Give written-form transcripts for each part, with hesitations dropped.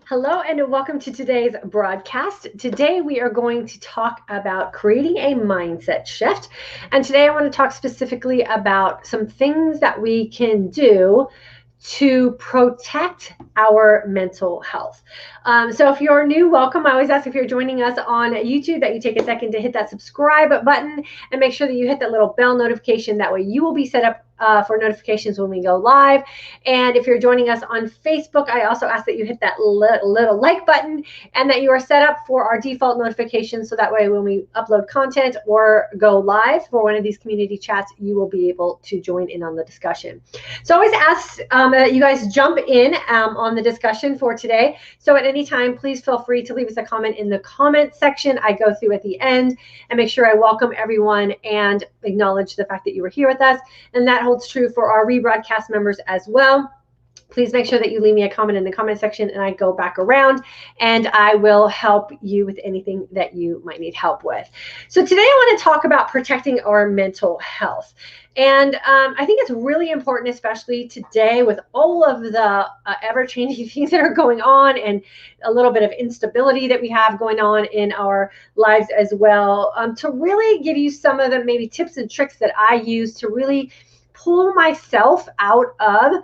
Hello and welcome to today's broadcast. Today we are going to talk about creating a mindset shift. And today I want to talk specifically about some things that we can do to protect our mental health. So if you're new, welcome. I always ask if you're joining us on YouTube that you take a second to hit that subscribe button and make sure that you hit that little bell notification. That way you will be set up for notifications when we go live. And if you're joining us on Facebook, I also ask that you hit that little like button and that you are set up for our default notifications. So that way when we upload content or go live for one of these community chats, you will be able to join in on the discussion. So I always ask that you guys jump in on the discussion for today. So at any time, please feel free to leave us a comment in the comment section. I go through at the end and make sure I welcome everyone and acknowledge the fact that you were here with us. And that holds true for our rebroadcast members as well. Please make sure that you leave me a comment in the comment section and I go back around and I will help you with anything that you might need help with. So today I want to talk about protecting our mental health. And I think it's really important, especially today with all of the ever-changing things that are going on and a little bit of instability that we have going on in our lives as well, to really give you some of the maybe tips and tricks that I use to really pull myself out of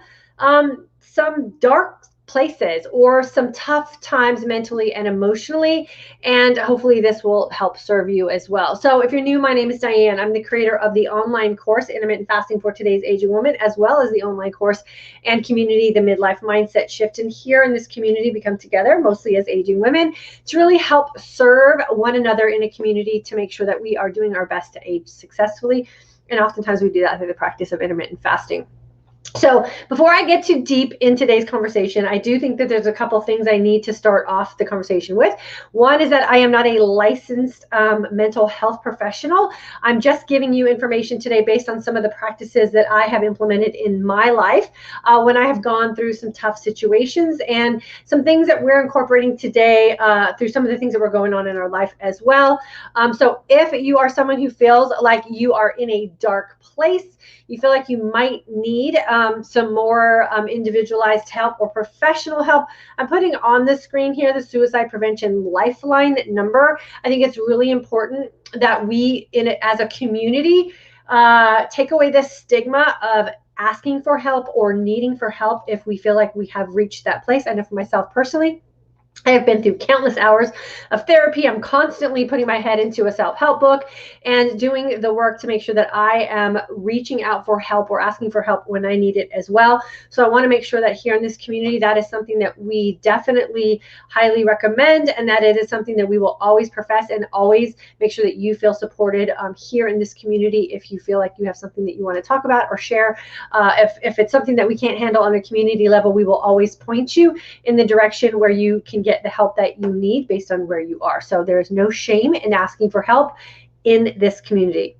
some dark places or some tough times mentally and emotionally, and hopefully this will help serve you as well. So if you're new, my name is Diane. I'm the creator of the online course Intermittent Fasting for Today's Aging Woman, as well as the online course and community, the Midlife Mindset Shift. And here in this community, we come together mostly as aging women to really help serve one another in a community to make sure that we are doing our best to age successfully. And oftentimes we do that through the practice of intermittent fasting. So before I get too deep in today's conversation, I do think that there's a couple things I need to start off the conversation with. One is that I am not a licensed mental health professional. I'm just giving you information today based on some of the practices that I have implemented in my life when I have gone through some tough situations and some things that we're incorporating today through some of the things that were going on in our life as well. So if you are someone who feels like you are in a dark place, you feel like you might need some more individualized help or professional help, I'm putting on the screen here the Suicide Prevention Lifeline number. I think it's really important that we, as a community, take away this stigma of asking for help or needing for help if we feel like we have reached that place. I know for myself personally, I have been through countless hours of therapy. I'm constantly putting my head into a self-help book and doing the work to make sure that I am reaching out for help or asking for help when I need it as well. So I want to make sure that here in this community, that is something that we definitely highly recommend, and that it is something that we will always profess and always make sure that you feel supported here in this community if you feel like you have something that you want to talk about or share. If it's something that we can't handle on a community level, we will always point you in the direction where you can get the help that you need based on where you are. So there is no shame in asking for help in this community.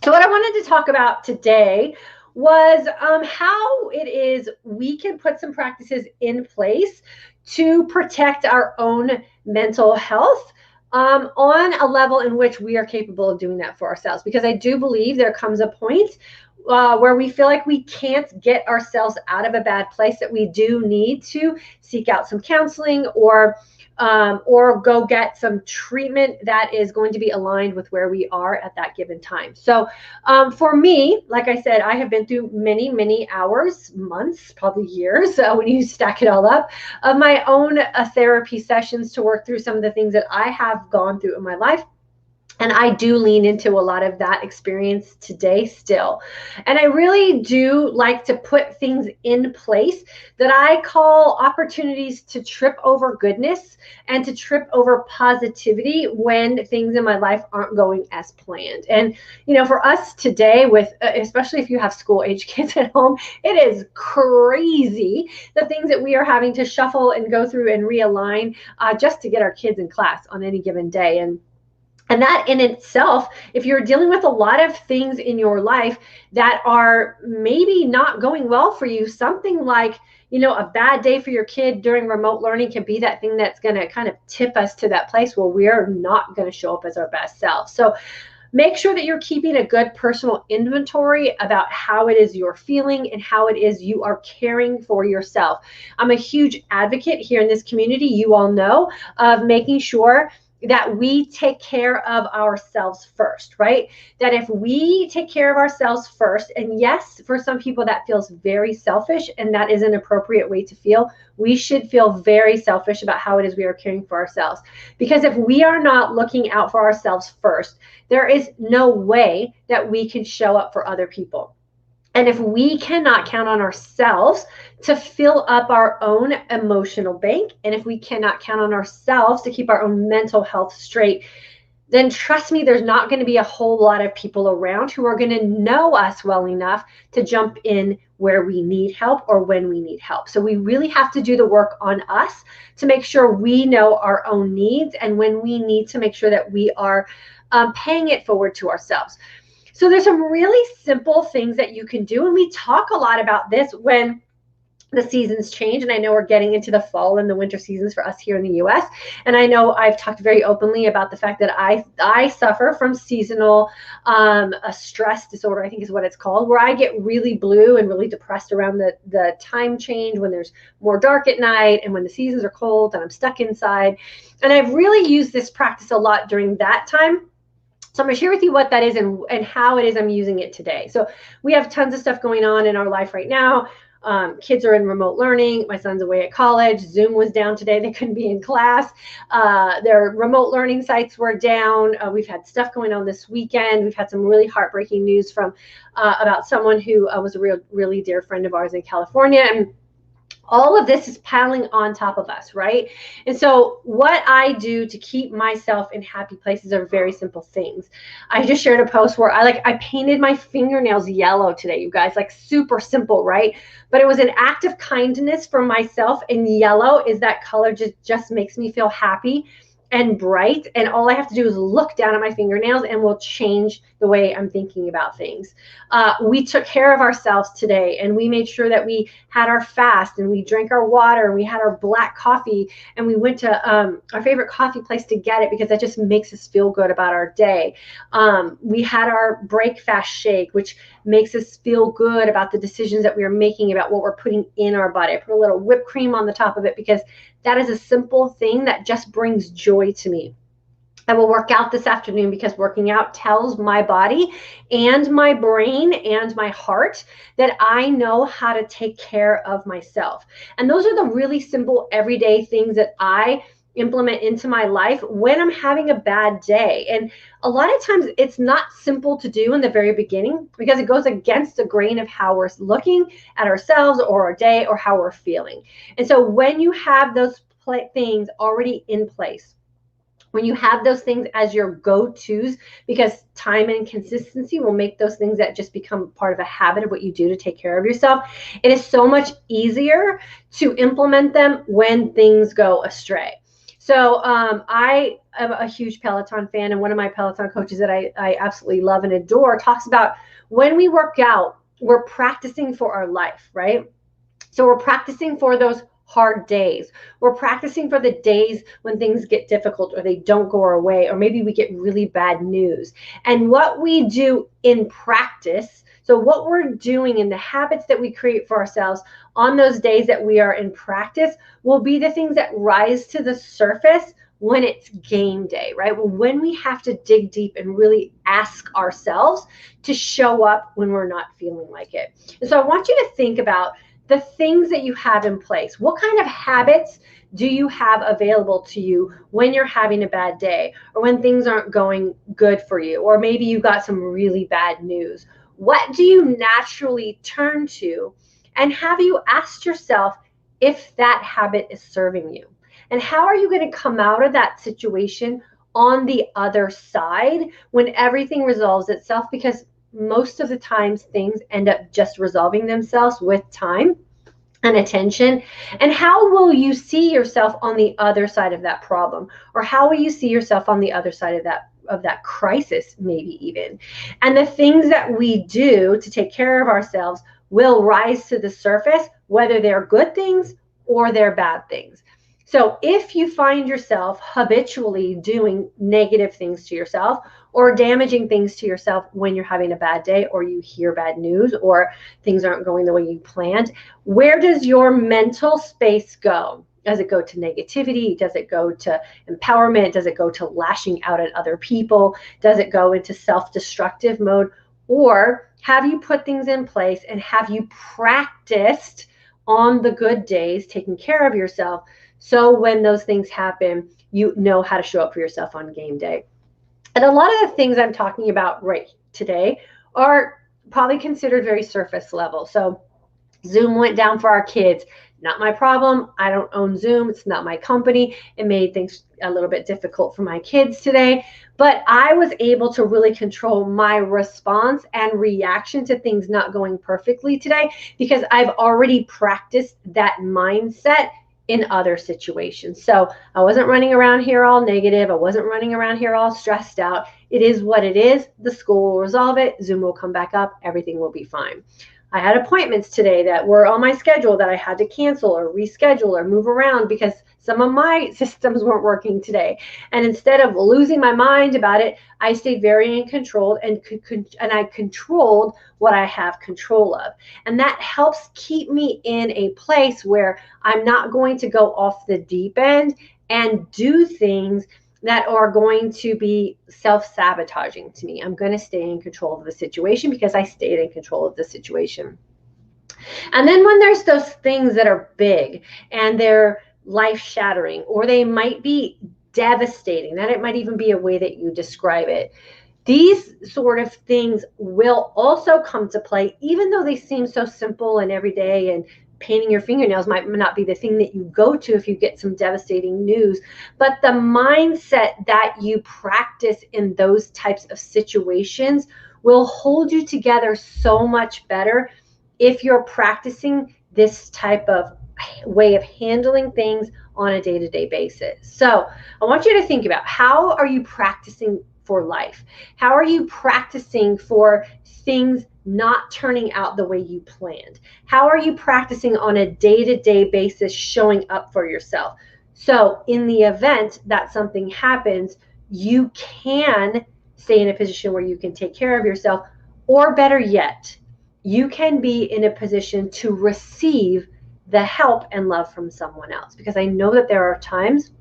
So what I wanted to talk about today was how it is we can put some practices in place to protect our own mental health on a level in which we are capable of doing that for ourselves. Because I do believe there comes a point where we feel like we can't get ourselves out of a bad place, that we do need to seek out some counseling or go get some treatment that is going to be aligned with where we are at that given time. So for me, like I said, I have been through many, many hours, months, probably years, when you stack it all up, of my own therapy sessions to work through some of the things that I have gone through in my life. And I do lean into a lot of that experience today still. And I really do like to put things in place that I call opportunities to trip over goodness and to trip over positivity when things in my life aren't going as planned. And, you know, for us today, with especially if you have school age kids at home, it is crazy the things that we are having to shuffle and go through and realign just to get our kids in class on any given day. And that in itself, if you're dealing with a lot of things in your life that are maybe not going well for you, something like, you know, a bad day for your kid during remote learning can be that thing that's going to kind of tip us to that place where we're not going to show up as our best self. So make sure that you're keeping a good personal inventory about how it is you're feeling and how it is you are caring for yourself. I'm a huge advocate here in this community, you all know, of making sure that we take care of ourselves first, right? That if we take care of ourselves first, and yes, for some people that feels very selfish, and that is an appropriate way to feel. We should feel very selfish about how it is we are caring for ourselves. Because if we are not looking out for ourselves first, there is no way that we can show up for other people. And if we cannot count on ourselves to fill up our own emotional bank, and if we cannot count on ourselves to keep our own mental health straight, then trust me, there's not going to be a whole lot of people around who are going to know us well enough to jump in where we need help or when we need help. So we really have to do the work on us to make sure we know our own needs and when we need to make sure that we are paying it forward to ourselves. So there's some really simple things that you can do. And we talk a lot about this when the seasons change. And I know we're getting into the fall and the winter seasons for us here in the US. And I know I've talked very openly about the fact that I suffer from seasonal a stress disorder, I think is what it's called, where I get really blue and really depressed around the time change, when there's more dark at night and when the seasons are cold and I'm stuck inside. And I've really used this practice a lot during that time. So I'm going to share with you what that is and how it is I'm using it today. So we have tons of stuff going on in our life right now. Kids are in remote learning. My son's away at college. Zoom was down today. They couldn't be in class. Their remote learning sites were down. We've had stuff going on this weekend. We've had some really heartbreaking news from about someone who was a really dear friend of ours in California. And all of this is piling on top of us, right? And so what I do to keep myself in happy places are very simple things. I just shared a post where I painted my fingernails yellow today, you guys, like super simple, right? But it was an act of kindness for myself, and yellow is that color just makes me feel happy and bright, and all I have to do is look down at my fingernails and will change the way I'm thinking about things. We took care of ourselves today, and we made sure that we had our fast, and we drank our water, and we had our black coffee, and we went to our favorite coffee place to get it because that just makes us feel good about our day. We had our break fast shake, which makes us feel good about the decisions that we are making about what we're putting in our body. I put a little whipped cream on the top of it because that is a simple thing that just brings joy to me. I will work out this afternoon because working out tells my body and my brain and my heart that I know how to take care of myself. And those are the really simple everyday things that I implement into my life when I'm having a bad day. And a lot of times it's not simple to do in the very beginning because it goes against the grain of how we're looking at ourselves or our day or how we're feeling. And so when you have those things already in place, when you have those things as your go-tos, because time and consistency will make those things that just become part of a habit of what you do to take care of yourself, it is so much easier to implement them when things go astray. So I am a huge Peloton fan, and one of my Peloton coaches that I absolutely love and adore talks about when we work out, we're practicing for our life, right? So we're practicing for those hard days. We're practicing for the days when things get difficult or they don't go our way, or maybe we get really bad news. And what we do in practice, so what we're doing in the habits that we create for ourselves on those days that we are in practice will be the things that rise to the surface when it's game day, right? Well, when we have to dig deep and really ask ourselves to show up when we're not feeling like it. And so I want you to think about the things that you have in place. What kind of habits do you have available to you when you're having a bad day or when things aren't going good for you, or maybe you got some really bad news? What do you naturally turn to? And have you asked yourself if that habit is serving you? And how are you going to come out of that situation on the other side when everything resolves itself? Because most of the times things end up just resolving themselves with time and attention. And how will you see yourself on the other side of that problem? Or how will you see yourself on the other side of that crisis, maybe even? And the things that we do to take care of ourselves will rise to the surface, whether they're good things or they're bad things. So if you find yourself habitually doing negative things to yourself, or damaging things to yourself when you're having a bad day or you hear bad news or things aren't going the way you planned. Where does your mental space go? Does it go to negativity? Does it go to empowerment? Does it go to lashing out at other people? Does it go into self-destructive mode? Or have you put things in place and have you practiced on the good days taking care of yourself, so when those things happen, you know how to show up for yourself on game day? And a lot of the things I'm talking about right today are probably considered very surface level. So Zoom went down for our kids. Not my problem. I don't own Zoom. It's not my company. It made things a little bit difficult for my kids today. But I was able to really control my response and reaction to things not going perfectly today because I've already practiced that mindset in other situations. So I wasn't running around here all negative. I wasn't running around here all stressed out. It is what it is. The school will resolve it. Zoom will come back up. Everything will be fine. I had appointments today that were on my schedule that I had to cancel or reschedule or move around because some of my systems weren't working today. And instead of losing my mind about it, I stayed very in control and I controlled what I have control of. And that helps keep me in a place where I'm not going to go off the deep end and do things that are going to be self-sabotaging to me. I'm going to stay in control of the situation because I stayed in control of the situation. And then when there's those things that are big and they're life-shattering, or they might be devastating, that it might even be a way that you describe it, these sort of things will also come to play, even though they seem so simple and everyday, and painting your fingernails might not be the thing that you go to if you get some devastating news. But the mindset that you practice in those types of situations will hold you together so much better if you're practicing this type of way of handling things on a day-to-day basis. So I want you to think about, how are you practicing for life? How are you practicing for things not turning out the way you planned? How are you practicing on a day-to-day basis showing up for yourself? So in the event that something happens, you can stay in a position where you can take care of yourself, or better yet, you can be in a position to receive the help and love from someone else. Because I know that there are times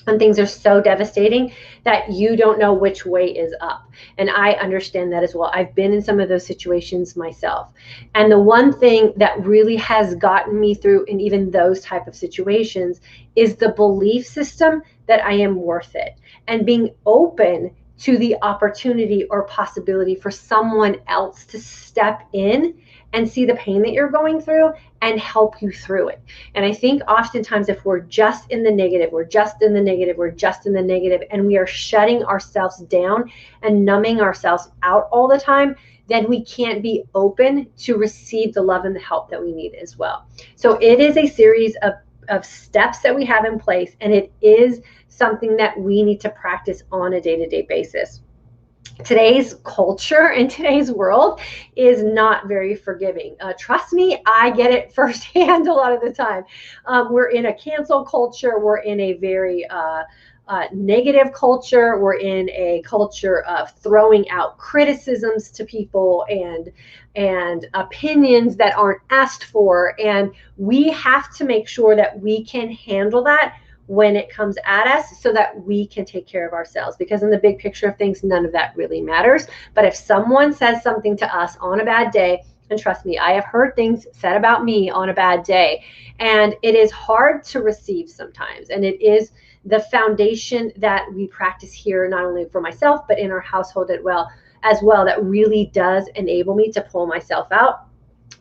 when things are so devastating that you don't know which way is up. And I understand that as well. I've been in some of those situations myself. And the one thing that really has gotten me through in even those type of situations is the belief system that I am worth it, and being open to the opportunity or possibility for someone else to step in and see the pain that you're going through and help you through it. And I think oftentimes if we're just in the negative, we're just in the negative, we're just in the negative, and we are shutting ourselves down and numbing ourselves out all the time, then we can't be open to receive the love and the help that we need as well. So it is a series of steps that we have in place, and it is something that we need to practice on a day-to-day basis. Today's culture and today's world is not very forgiving. Trust me, I get it firsthand a lot of the time. We're in a cancel culture. We're in a very negative culture. We're in a culture of throwing out criticisms to people and opinions that aren't asked for. And we have to make sure that we can handle that when it comes at us, so that we can take care of ourselves. Because in the big picture of things, none of that really matters. But if someone says something to us on a bad day, and trust me, I have heard things said about me on a bad day, and it is hard to receive sometimes. And it is the foundation that we practice here, not only for myself, but in our household as well, that really does enable me to pull myself out.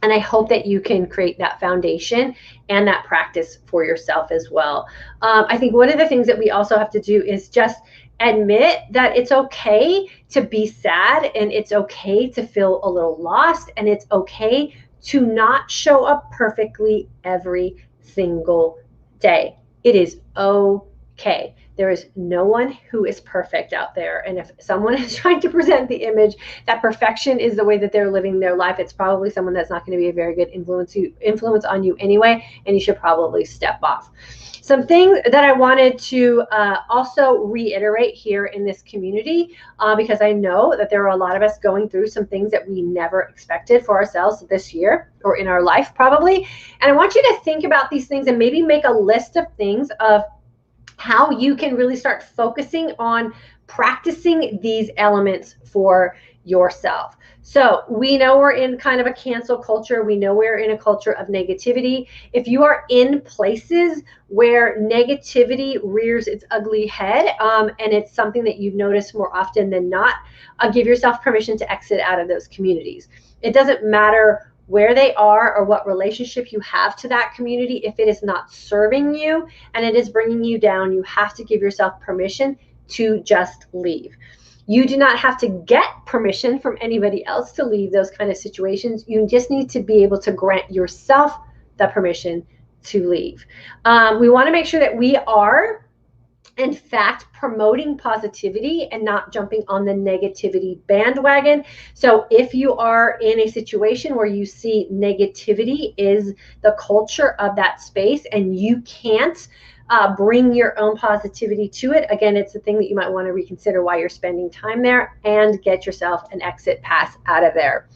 And I hope that you can create that foundation and that practice for yourself as well. I think one of the things that we also have to do is just admit that it's okay to be sad, and it's okay to feel a little lost, and it's okay to not show up perfectly every single day. It is okay. okay, there is no one who is perfect out there. And if someone is trying to present the image that perfection is the way that they're living their life, it's probably someone that's not going to be a very good influence on you anyway, and you should probably step off. Some things that I wanted to also reiterate here in this community, because I know that there are a lot of us going through some things that we never expected for ourselves this year or in our life probably. And I want you to think about these things and maybe make a list of things of how you can really start focusing on practicing these elements for yourself. So we know we're in kind of a cancel culture. We know we're in a culture of negativity. If you are in places where negativity rears its ugly head, and it's something that you've noticed more often than not, give yourself permission to exit out of those communities. It doesn't matter where they are or what relationship you have to that community. If it is not serving you and it is bringing you down, you have to give yourself permission to just leave. You do not have to get permission from anybody else to leave those kind of situations. You just need to be able to grant yourself the permission to leave. We want to make sure that we are, in fact, promoting positivity and not jumping on the negativity bandwagon. So if you are in a situation where you see negativity is the culture of that space and you can't bring your own positivity to it, again, it's the thing that you might want to reconsider why you're spending time there and get yourself an exit pass out of there.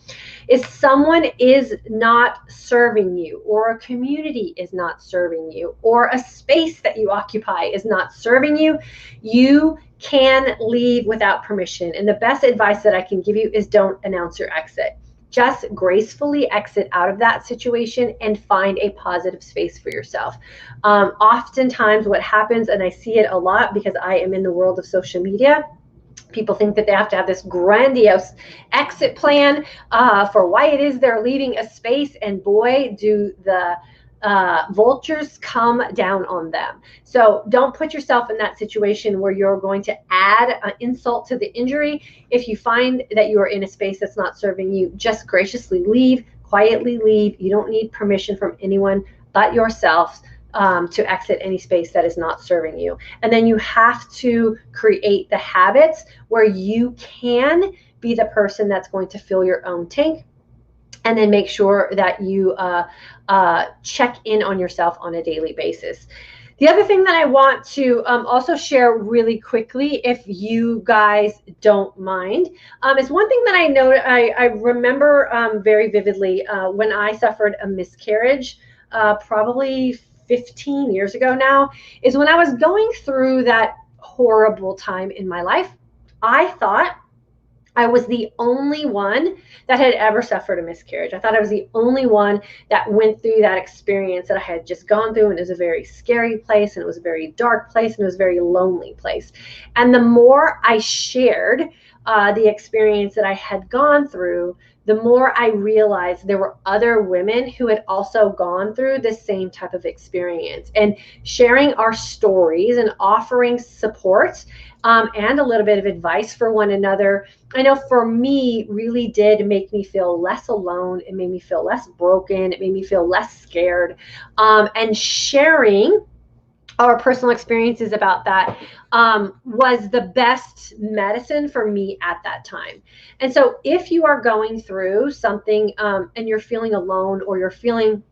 If someone is not serving you, or a community is not serving you, or a space that you occupy is not serving you, you can leave without permission. And the best advice that I can give you is don't announce your exit. Just gracefully exit out of that situation and find a positive space for yourself. Oftentimes what happens, and I see it a lot because I am in the world of social media, people think that they have to have this grandiose exit plan for why it is they're leaving a space, and boy, do the vultures come down on them. So don't put yourself in that situation where you're going to add an insult to the injury. If you find that you are in a space that's not serving you, just graciously leave, quietly leave. You don't need permission from anyone but yourself to exit any space that is not serving you. And then you have to create the habits where you can be the person that's going to fill your own tank, and then make sure that you check in on yourself on a daily basis. The other thing that I want to also share really quickly, if you guys don't mind, is one thing that I know I remember very vividly when I suffered a miscarriage, probably 15 years ago now, is when I was going through that horrible time in my life. I thought I was the only one that had ever suffered a miscarriage. I thought I was the only one that went through that experience that I had just gone through, and it was a very scary place, and it was a very dark place, and it was a very lonely place. And the more I shared the experience that I had gone through, the more I realized there were other women who had also gone through the same type of experience. And sharing our stories and offering support and a little bit of advice for one another, I know for me really did make me feel less alone. It made me feel less broken. It made me feel less scared. And sharing our personal experiences about that was the best medicine for me at that time. And so if you are going through something and you're feeling alone, or you're feeling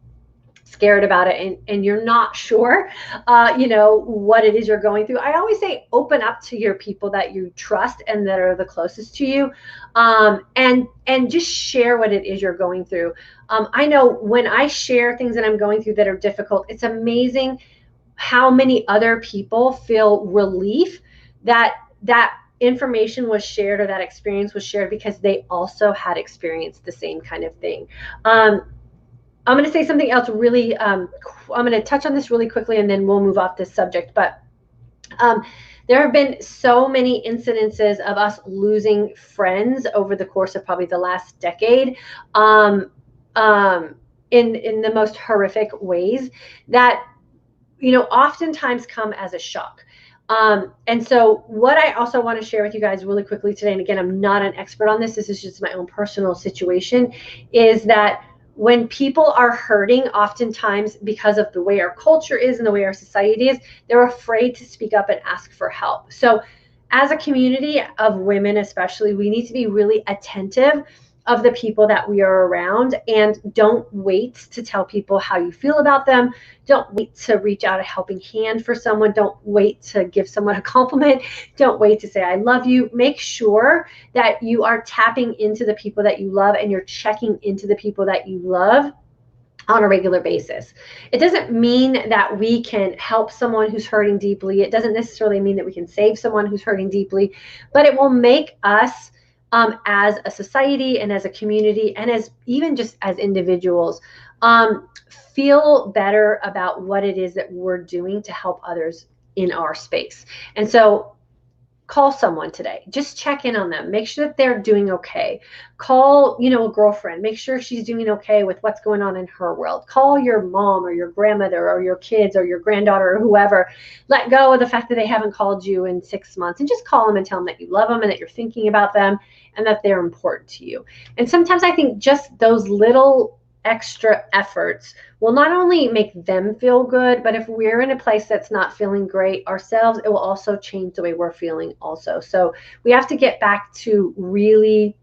scared about it, and you're not sure what it is you're going through, I always say open up to your people that you trust and that are the closest to you, and just share what it is you're going through. I know when I share things that I'm going through that are difficult, it's amazing how many other people feel relief that that information was shared, or that experience was shared, because they also had experienced the same kind of thing. I'm going to say something else really, I'm going to touch on this really quickly, and then we'll move off this subject. But there have been so many incidences of us losing friends over the course of probably the last decade, in the most horrific ways that oftentimes come as a shock. And so what I also want to share with you guys really quickly today, and again, I'm not an expert on this, this is just my own personal situation, is that when people are hurting, oftentimes because of the way our culture is and the way our society is, they're afraid to speak up and ask for help. So as a community of women especially, we need to be really attentive of the people that we are around, and don't wait to tell people how you feel about them. Don't wait to reach out a helping hand for someone. Don't wait to give someone a compliment. Don't wait to say I love you. Make sure that you are tapping into the people that you love, and you're checking into the people that you love on a regular basis. It doesn't mean that we can help someone who's hurting deeply. It doesn't necessarily mean that we can save someone who's hurting deeply, but it will make us as a society and as a community, and as even just as individuals, feel better about what it is that we're doing to help others in our space. And so call someone today. Just check in on them. Make sure that they're doing okay. Call, a girlfriend. Make sure she's doing okay with what's going on in her world. Call your mom or your grandmother or your kids or your granddaughter or whoever. Let go of the fact that they haven't called you in 6 months, and just call them and tell them that you love them and that you're thinking about them and that they're important to you. And sometimes I think just those little extra efforts will not only make them feel good, but if we're in a place that's not feeling great ourselves, it will also change the way we're feeling also. So we have to get back to really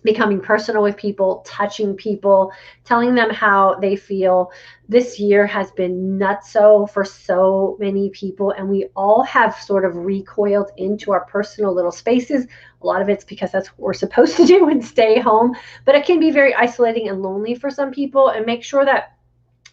becoming personal with people, touching people, telling them how they feel. This year has been nutso for so many people, and we all have sort of recoiled into our personal little spaces. A lot of it's because that's what we're supposed to do and stay home, but it can be very isolating and lonely for some people. And make sure that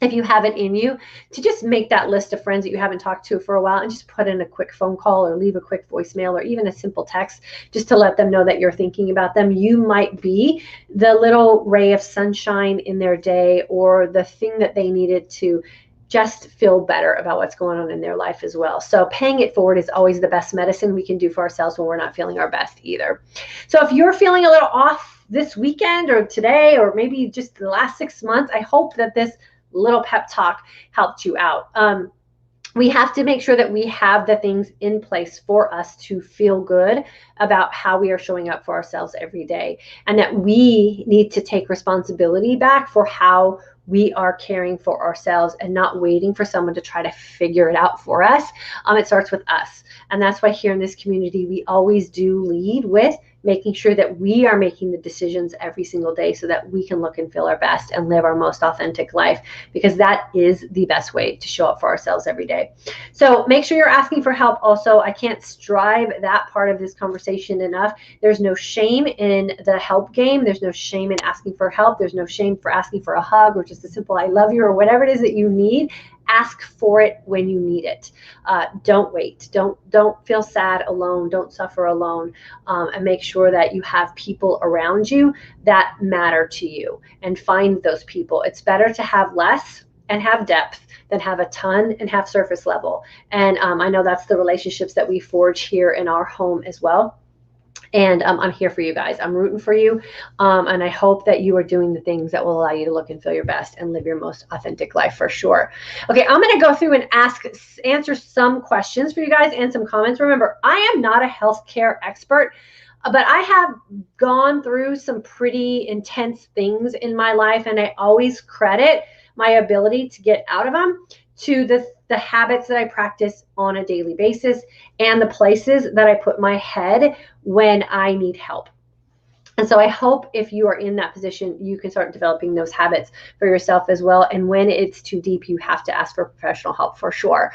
if you have it in you to just make that list of friends that you haven't talked to for a while, and just put in a quick phone call or leave a quick voicemail or even a simple text, just to let them know that you're thinking about them. You might be the little ray of sunshine in their day, or the thing that they needed to just feel better about what's going on in their life as well. So paying it forward is always the best medicine we can do for ourselves when we're not feeling our best either. So if you're feeling a little off this weekend or today, or maybe just the last 6 months, I hope that this little pep talk helped you out. We have to make sure that we have the things in place for us to feel good about how we are showing up for ourselves every day, and that we need to take responsibility back for how we are caring for ourselves and not waiting for someone to try to figure it out for us. It starts with us. And that's why here in this community, we always do lead with making sure that we are making the decisions every single day so that we can look and feel our best and live our most authentic life, because that is the best way to show up for ourselves every day. So make sure you're asking for help also. I can't strive that part of this conversation enough. There's no shame in the help game. There's no shame in asking for help. There's no shame for asking for a hug or just a simple I love you or whatever it is that you need. Ask for it when you need it. Don't wait. Don't feel sad alone. Don't suffer alone. And make sure that you have people around you that matter to you, and find those people. It's better to have less and have depth than have a ton and have surface level. And I know that's the relationships that we forge here in our home as well. And I'm here for you guys. I'm rooting for you. And I hope that you are doing the things that will allow you to look and feel your best and live your most authentic life for sure. Okay, I'm going to go through and answer some questions for you guys and some comments. Remember, I am not a healthcare expert, but I have gone through some pretty intense things in my life, and I always credit my ability to get out of them to the habits that I practice on a daily basis and the places that I put my head when I need help. And so I hope if you are in that position, you can start developing those habits for yourself as well. And when it's too deep, you have to ask for professional help for sure.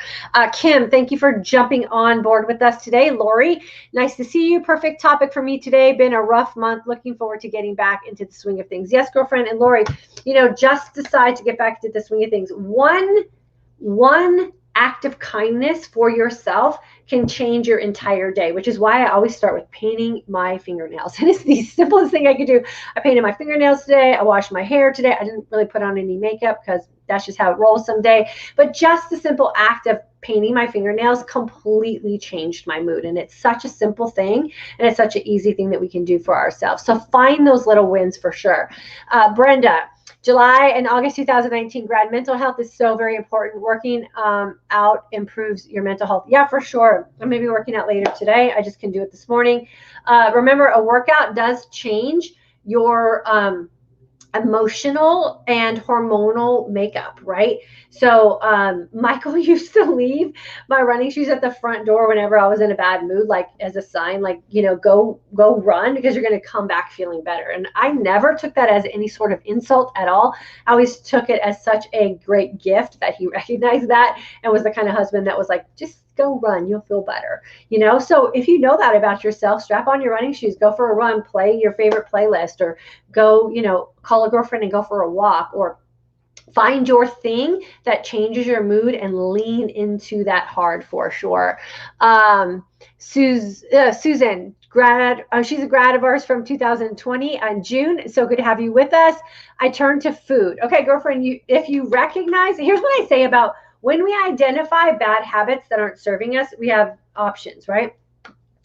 Kim, thank you for jumping on board with us today. Lori, nice to see you. Perfect topic for me today. Been a rough month. Looking forward to getting back into the swing of things. Yes, girlfriend. And Lori, just decide to get back into the swing of things. One act of kindness for yourself can change your entire day, which is why I always start with painting my fingernails. And it's the simplest thing I could do. I painted my fingernails today. I washed my hair today. I didn't really put on any makeup because that's just how it rolls someday. But just the simple act of painting my fingernails completely changed my mood. And it's such a simple thing, and it's such an easy thing that we can do for ourselves. So find those little wins for sure. Brenda, July and August 2019 grad, mental health is so very important. Working out improves your mental health. Yeah, for sure. I'm maybe working out later today. I just can do it this morning. Remember, a workout does change your emotional and hormonal makeup, right? So Michael used to leave my running shoes at the front door whenever I was in a bad mood, like as a sign, like, you know, go run because you're going to come back feeling better. And I never took that as any sort of insult at all. I always took it as such a great gift that he recognized that and was the kind of husband that was like, just go run, you'll feel better, you know? So if you know that about yourself, strap on your running shoes, go for a run, play your favorite playlist, or go, you know, call a girlfriend and go for a walk, or find your thing that changes your mood and lean into that hard for sure. Susan, she's a grad of ours from 2020 in June. So good to have you with us. I turn to food. Okay, girlfriend, if you recognize, here's what I say about when we identify bad habits that aren't serving us, we have options, right?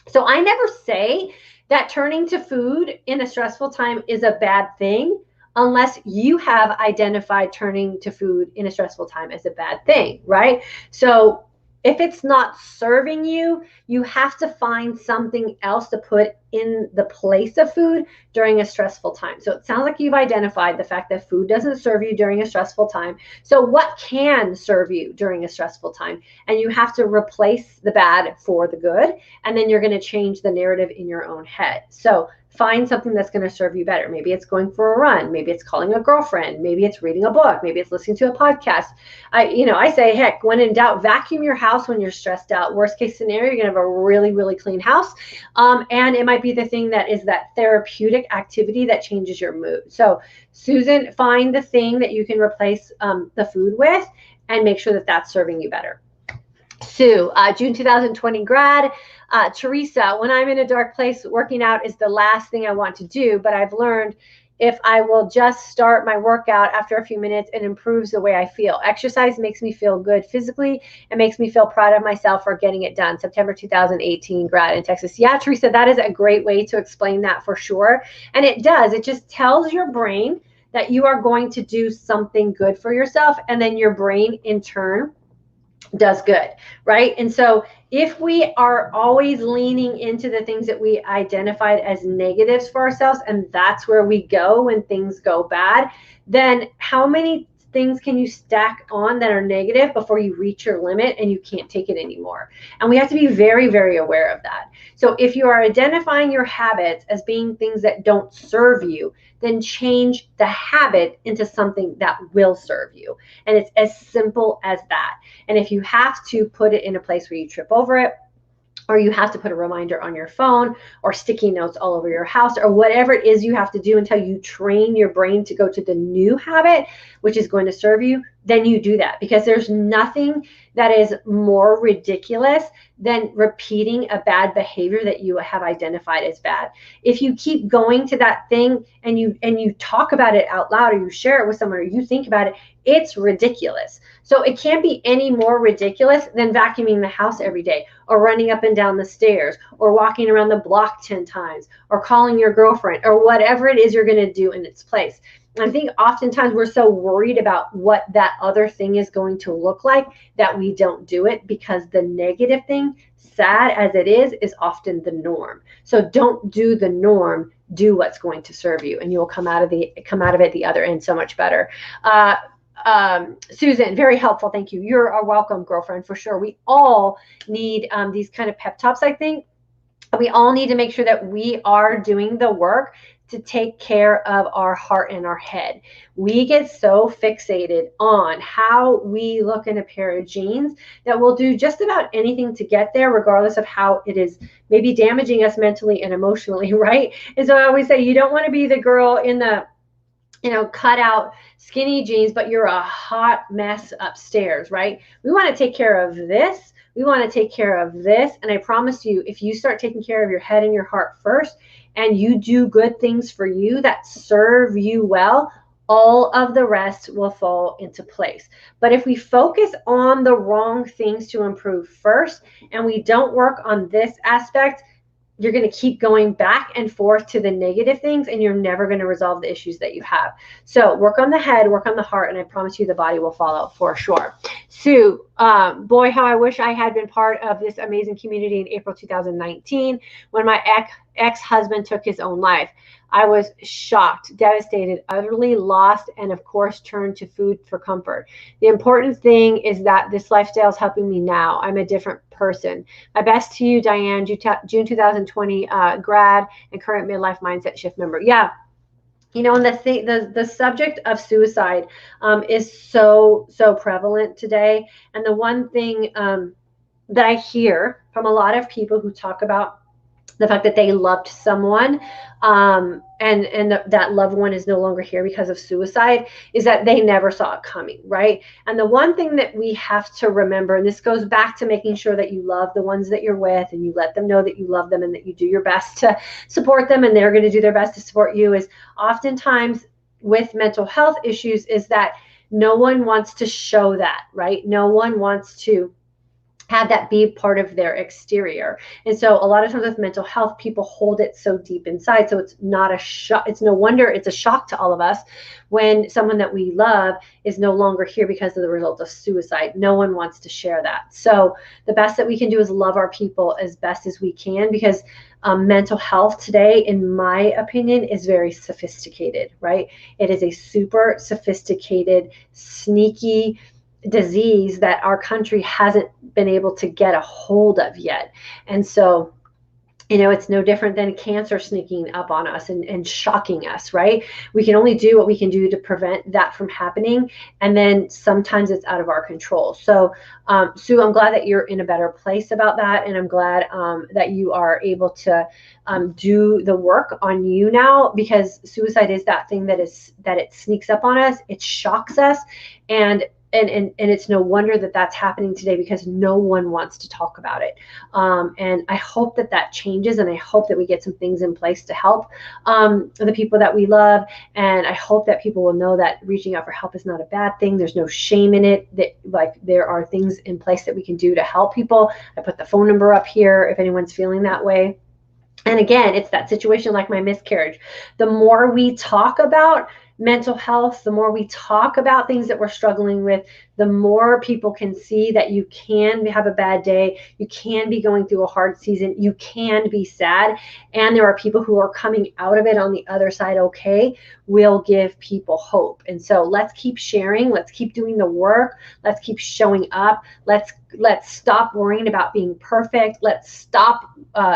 So I never say that turning to food in a stressful time is a bad thing unless you have identified turning to food in a stressful time as a bad thing, right? So if it's not serving you, you have to find something else to put in the place of food during a stressful time. So it sounds like you've identified the fact that food doesn't serve you during a stressful time. So what can serve you during a stressful time? And you have to replace the bad for the good, and then you're going to change the narrative in your own head. So find something that's going to serve you better. Maybe it's going for a run. Maybe it's calling a girlfriend. Maybe it's reading a book. Maybe it's listening to a podcast. I say, heck, when in doubt, vacuum your house when you're stressed out. Worst case scenario, you're going to have a really, really clean house. And it might be the thing that is that therapeutic activity that changes your mood. So Susan, find the thing that you can replace the food with and make sure that that's serving you better. Sue, June 2020 grad. Teresa, when I'm in a dark place, working out is the last thing I want to do, but I've learned if I will just start my workout after a few minutes, it improves the way I feel. Exercise makes me feel good physically and makes me feel proud of myself for getting it done. September 2018 grad in Texas. Yeah, Teresa, that is a great way to explain that for sure. And it does. It just tells your brain that you are going to do something good for yourself, and then your brain in turn does good, right? And so if we are always leaning into the things that we identified as negatives for ourselves, and that's where we go when things go bad, then how many things can you stack on that are negative before you reach your limit and you can't take it anymore? And we have to be very, very aware of that. So if you are identifying your habits as being things that don't serve you, then change the habit into something that will serve you. And it's as simple as that. And if you have to put it in a place where you trip over it, or you have to put a reminder on your phone or sticky notes all over your house, or whatever it is you have to do until you train your brain to go to the new habit, which is going to serve you, then you do that. Because there's nothing that is more ridiculous than repeating a bad behavior that you have identified as bad. If you keep going to that thing and you talk about it out loud, or you share it with someone, or you think about it, it's ridiculous. So it can't be any more ridiculous than vacuuming the house every day, or running up and down the stairs, or walking around the block 10 times, or calling your girlfriend, or whatever it is you're going to do in its place. I think oftentimes we're so worried about what that other thing is going to look like that we don't do it, because the negative thing, sad as it is often the norm. So don't do the norm, do what's going to serve you, and you will come out of it the other end so much better. Susan, very helpful. Thank you. You're a welcome, girlfriend, for sure. We all need these kind of pep talks, I think. We all need to make sure that we are doing the work to take care of our heart and our head. We get so fixated on how we look in a pair of jeans that we'll do just about anything to get there, regardless of how it is maybe damaging us mentally and emotionally, right? And so I always say, you don't want to be the girl in the cut out skinny jeans, but you're a hot mess upstairs, right? We want to take care of this. We want to take care of this. And I promise you, if you start taking care of your head and your heart first, and you do good things for you that serve you well, all of the rest will fall into place. But if we focus on the wrong things to improve first, and we don't work on this aspect, you're going to keep going back and forth to the negative things, and you're never going to resolve the issues that you have. So work on the head, work on the heart, and I promise you the body will follow for sure. Sue, boy, how I wish I had been part of this amazing community in April 2019 when my ex-husband took his own life. I was shocked, devastated, utterly lost, and of course turned to food for comfort. The important thing is that this lifestyle is helping me now. I'm a different person. My best to you, Diane, June 2020 grad and current midlife mindset shift member. Yeah. You know, and the subject of suicide is so prevalent today. And the one thing that I hear from a lot of people who talk about the fact that they loved someone and that loved one is no longer here because of suicide is that they never saw it coming, right? And the one thing that we have to remember, and this goes back to making sure that you love the ones that you're with and you let them know that you love them and that you do your best to support them and they're going to do their best to support you, is oftentimes with mental health issues is that no one wants to show that, right? No one wants to have that be part of their exterior. And so a lot of times with mental health, people hold it so deep inside. So it's not a shock. It's no wonder it's a shock to all of us when someone that we love is no longer here because of the result of suicide. No one wants to share that. So the best that we can do is love our people as best as we can, because mental health today, in my opinion, is very sophisticated, right? It is a super sophisticated, sneaky disease that our country hasn't been able to get a hold of yet. And so, you know, it's no different than cancer sneaking up on us and shocking us, right? We can only do what we can do to prevent that from happening. And then sometimes it's out of our control. So, Sue, I'm glad that you're in a better place about that. And I'm glad that you are able to do the work on you now, because suicide is that thing that it sneaks up on us. It shocks us. And it's no wonder that that's happening today, because no one wants to talk about it. And I hope that changes, and I hope that we get some things in place to help the people that we love. And I hope that people will know that reaching out for help is not a bad thing. There's no shame in it. That, like, there are things in place that we can do to help people. I put the phone number up here if anyone's feeling that way. And again, it's that situation like my miscarriage. The more we talk about mental health, the more we talk about things that we're struggling with, the more people can see that you can have a bad day, you can be going through a hard season, you can be sad, and there are people who are coming out of it on the other side okay. Will give people hope. And so let's keep sharing, let's keep doing the work, let's keep showing up, let's stop worrying about being perfect, let's stop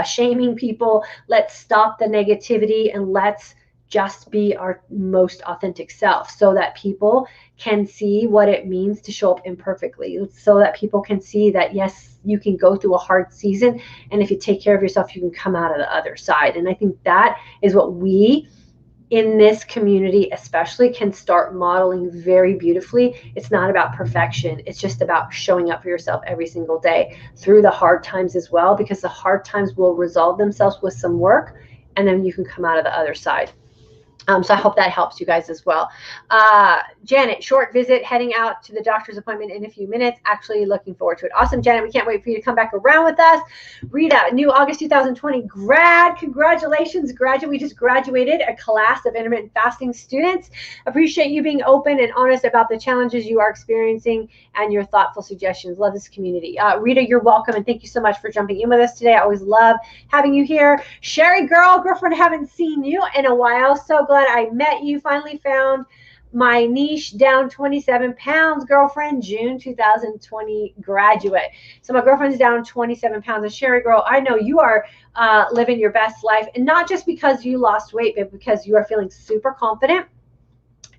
shaming people, let's stop the negativity, and let's just be our most authentic self, so that people can see what it means to show up imperfectly, so that people can see that, yes, you can go through a hard season, and if you take care of yourself, you can come out of the other side. And I think that is what we in this community especially can start modeling very beautifully. It's not about perfection. It's just about showing up for yourself every single day through the hard times as well, because the hard times will resolve themselves with some work, and then you can come out of the other side. So I hope that helps you guys as well. Janet, short visit, heading out to the doctor's appointment in a few minutes. Actually looking forward to it. Awesome, Janet. We can't wait for you to come back around with us. Rita, new August 2020 grad. Congratulations, graduate. We just graduated a class of intermittent fasting students. Appreciate you being open and honest about the challenges you are experiencing and your thoughtful suggestions. Love this community. Rita, you're welcome, and thank you so much for jumping in with us today. I always love having you here. Sherry, girlfriend, haven't seen you in a while. So glad I met you. Finally found my niche, down 27 pounds, girlfriend, June 2020 graduate. So my girlfriend's down 27 pounds. And Sherry, girl, I know you are living your best life, and not just because you lost weight, but because you are feeling super confident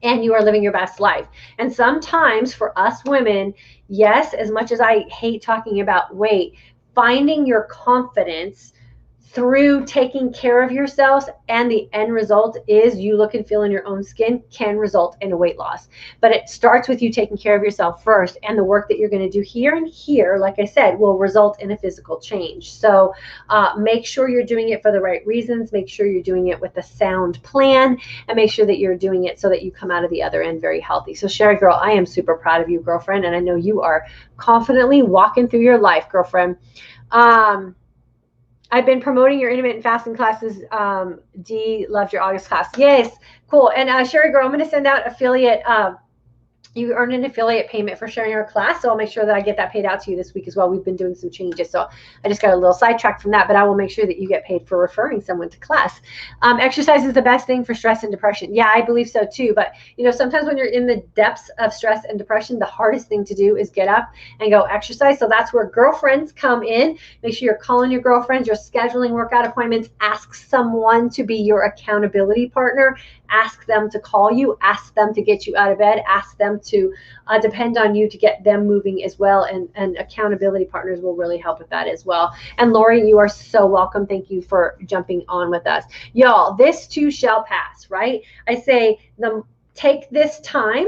and you are living your best life. And sometimes for us women, yes, as much as I hate talking about weight, finding your confidence through taking care of yourselves, and the end result is you look and feel in your own skin, can result in a weight loss. But it starts with you taking care of yourself first, and the work that you're going to do here and here, like I said, will result in a physical change. So make sure you're doing it for the right reasons, make sure you're doing it with a sound plan, and make sure that you're doing it so that you come out of the other end very healthy. So Sherry, girl, I am super proud of you, girlfriend, and I know you are confidently walking through your life, girlfriend. I've been promoting your intermittent fasting classes. Dee loved your August class. Yes, cool. And Sherry, girl, I'm going to send out affiliate You earn an affiliate payment for sharing our class, so I'll make sure that I get that paid out to you this week as well. We've been doing some changes, so I just got a little sidetracked from that, but I will make sure that you get paid for referring someone to class. Exercise is the best thing for stress and depression. Yeah, I believe so too, but sometimes when you're in the depths of stress and depression, the hardest thing to do is get up and go exercise. So that's where girlfriends come in. Make sure you're calling your girlfriends, you're scheduling workout appointments, ask someone to be your accountability partner, ask them to call you, ask them to get you out of bed, ask them to depend on you to get them moving as well, and accountability partners will really help with that as well. And Lori, you are so welcome. Thank you for jumping on with us. Y'all, this too shall pass, right? I say take this time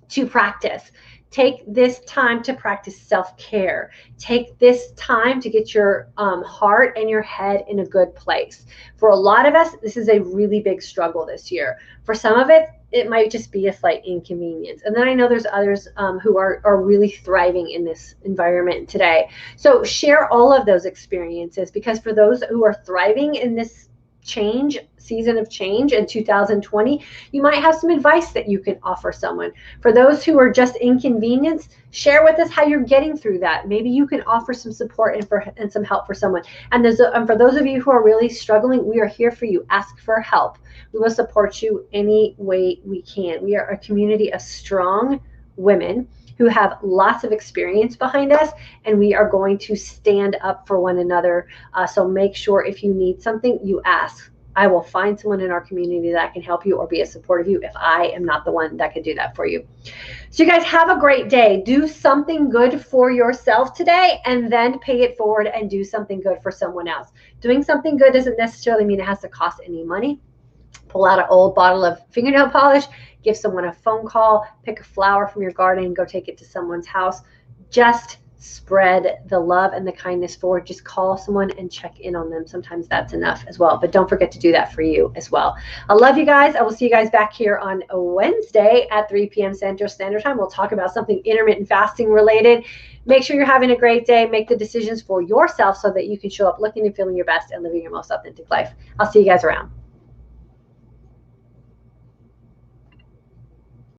to practice. Take this time to practice self-care. Take this time to get your heart and your head in a good place. For a lot of us, this is a really big struggle this year. For some of it, it might just be a slight inconvenience. And then I know there's others who are really thriving in this environment today. So share all of those experiences, because for those who are thriving in this season of change in 2020, you might have some advice that you can offer someone. For those who are just inconvenienced, share with us how you're getting through that. Maybe you can offer some support and some help for someone. And for those of you who are really struggling, we are here for you. Ask for help. We will support you any way we can. We are a community of strong women who have lots of experience behind us, and we are going to stand up for one another. So make sure if you need something, you ask. I will find someone in our community that can help you or be a support of you if I am not the one that can do that for you. So you guys have a great day. Do something good for yourself today, and then pay it forward and do something good for someone else. Doing something good doesn't necessarily mean it has to cost any money. Pull out an old bottle of fingernail polish, give someone a phone call, pick a flower from your garden, go take it to someone's house. Just spread the love and the kindness forward. Just call someone and check in on them. Sometimes that's enough as well. But don't forget to do that for you as well. I love you guys. I will see you guys back here on Wednesday at 3 p.m. Central Standard Time. We'll talk about something intermittent fasting related. Make sure you're having a great day. Make the decisions for yourself so that you can show up looking and feeling your best and living your most authentic life. I'll see you guys around.